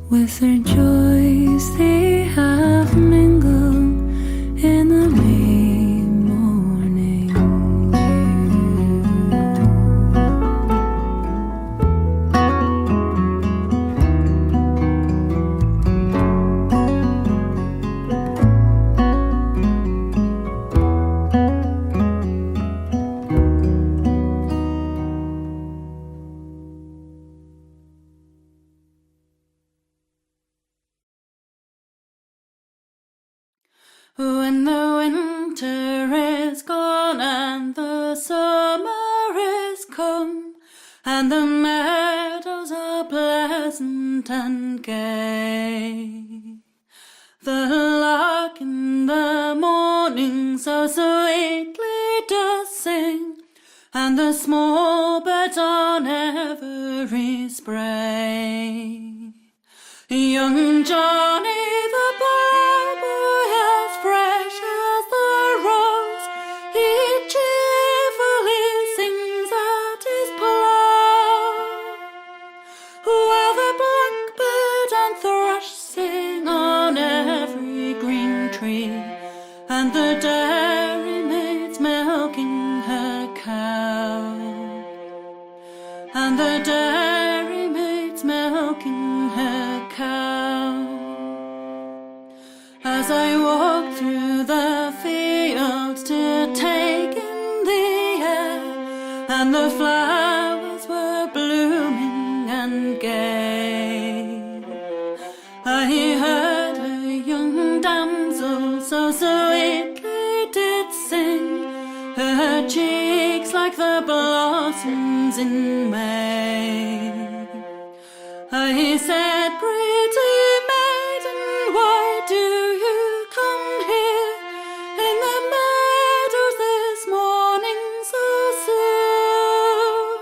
with their joys they have mingled in the May morning When the winter is gone and the summer is come, and the meadows are pleasant and gay, the lark in the morning so sweetly does sing, and the small birds on every spray. Young Johnny the ploughboy, as fresh as the rose, he cheerfully sings at his plough, while the blackbird and thrush sing on every green tree, and the dairy maid's milking her cow, and the dairy maid's milking her cow. As I walked through the fields to take in the air, and the flowers were blooming and gay, I heard a young damsel so sweetly did sing, her cheeks like the blossoms in May. I said, pretty maiden, why do you come here in the meadows this morning so soon?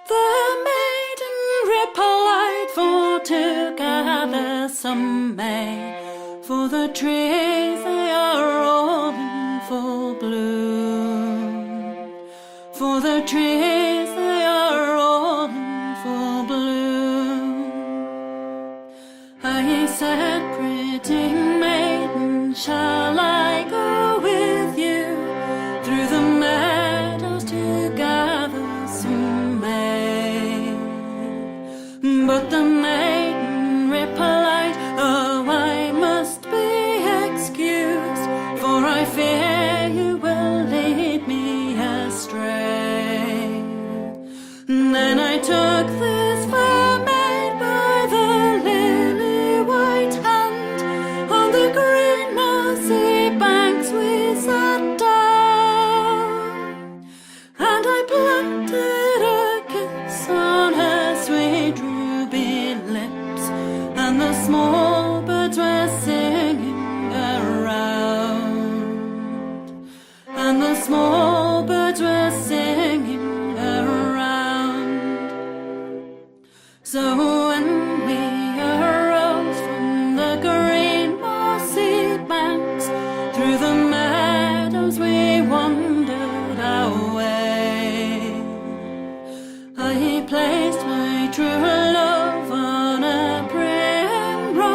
The maiden replied, for to gather some May, for the trees they are all in full bloom, for the trees they are all in full bloom. I said, pretty maiden, shall I go with you through the meadows to gather some May? But the maiden replied, oh, I must be excused, for I fear you will lead me astray. Then I took this fair maid by the lily white hand, on the green mossy banks we sat down, and I planted a kiss on her sweet ruby lips, and the small birds were singing around, and the small birds were singing around. So when we arose from the green mossy banks, through the meadows we wandered our way. I placed my true love on a primrose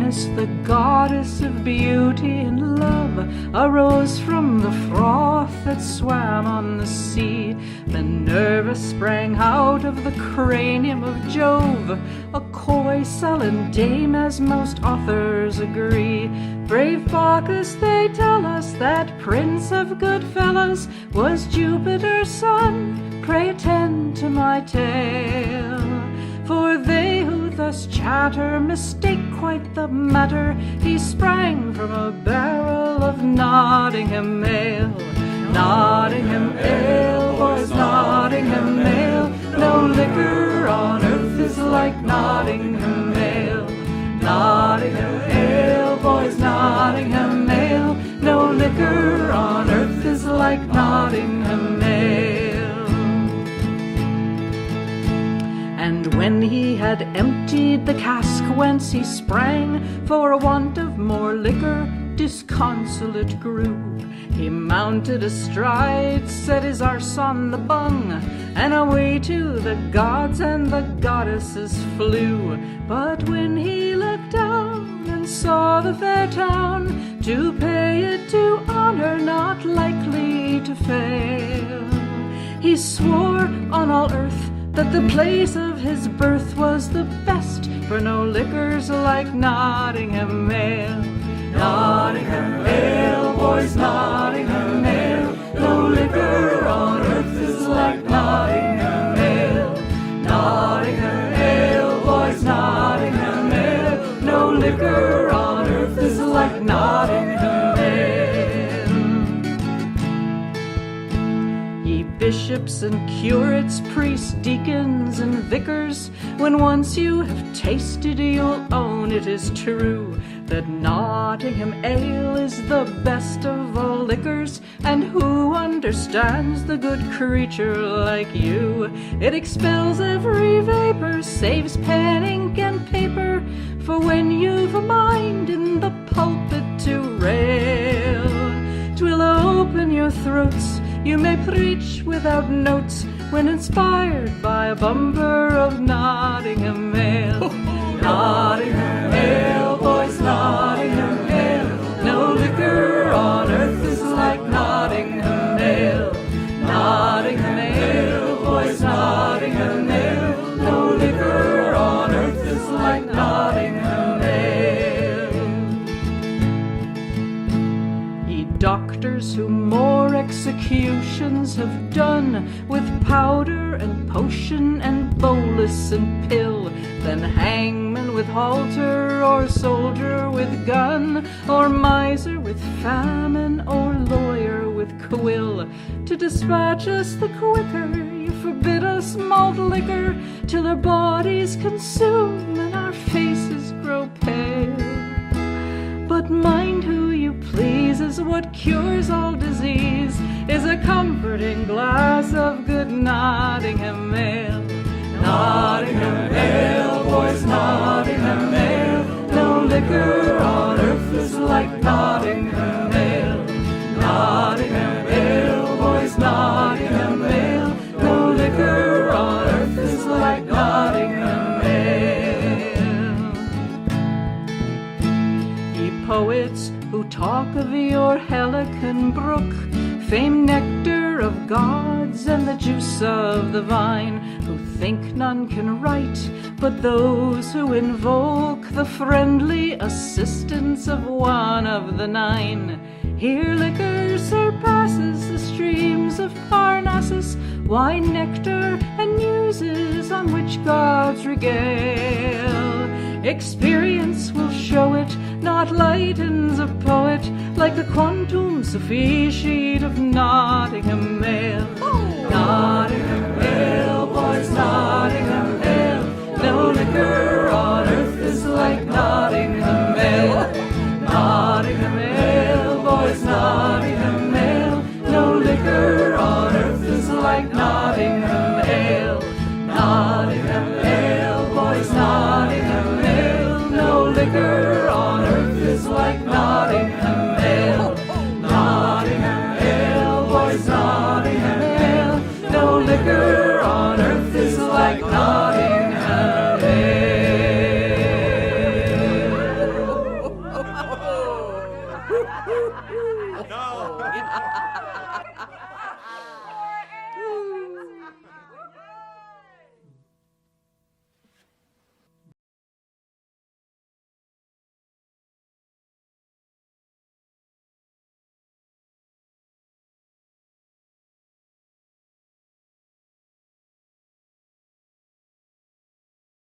Venus, the goddess of beauty and love, arose from the froth that swam on the sea. Minerva sprang out of the cranium of Jove, a coy, sullen dame, as most authors agree. Brave Bacchus, they tell us, that prince of good fellows, was Jupiter's son. Pray attend to my tale, for they who thus chatter mistake quite the matter. He sprang from a barrel of Nottingham ale. Nottingham ale, boys, Nottingham ale. No liquor on earth is like Nottingham ale. Nottingham ale, boys, Nottingham ale. No liquor on earth is like Nottingham ale. And when he had emptied the cask whence he sprang, for want of more liquor disconsolate grew. He mounted astride, set his arse on the bung, and away to the gods and the goddesses flew. But when he looked down and saw the fair town, to pay it to honor not likely to fail, he swore on all earth that the place of his birth was the best, for no liquor's like Nottingham ale. Nottingham ale, boys, Nottingham ale. No liquor on earth is like Nottingham ale. Nottingham ale, boys, Nottingham ale. No liquor on earth is like Nottingham ale. Ye bishops and curates, priests, deacons and vicars, when once you have tasted, you'll own it is true that Nottingham ale is the best of all liquors. And who understands the good creature like you? It expels every vapor, saves pen, ink and paper, for when you've a mind in the pulpit to rail, 'twill open your throats. You may preach without notes when inspired by a bumper of Nottingham ale. Nottingham ale, boys, Nottingham ale. No liquor on earth is like Nottingham ale. Nottingham ale, boys, Nottingham ale. No liquor on earth is like Nottingham ale. Ye doctors who more executions have done with powder and potion and bolus and pill than hangman with halter, or soldier with gun, or miser with famine, or lawyer with quill, to dispatch us the quicker, you forbid us malt liquor, till our bodies consume and our faces grow pale. But mind who you please, is what cures all disease, is a comforting glass of good Nottingham ale. Nottingham ale, boys, Nottingham ale. No liquor on earth is like Nottingham ale. Nottingham ale, boys, Nottingham ale. No liquor on earth is like Nottingham ale. Ye poets who talk of your Helicon brook, famed nectar of gods and the juice of the vine, who think none can write but those who invoke the friendly assistance of one of the nine. Here liquor surpasses the streams of Parnassus, wine, nectar, and muses on which gods regale. Experience will show it, not lightens a poet, like the quantum sufficit of Nottingham ale. Nottingham ale, boys, Nottingham ale. No liquor on earth is like Nottingham ale. Nottingham ale, boys, Nottingham ale. No liquor on earth is like Nottingham ale. Nottingham ale, boys, Nottingham ale. No liquor on earth is like Nottingham ale. Nottingham ale, boys, Nottingham ale. No liquor on earth is like Nottingham ale. No.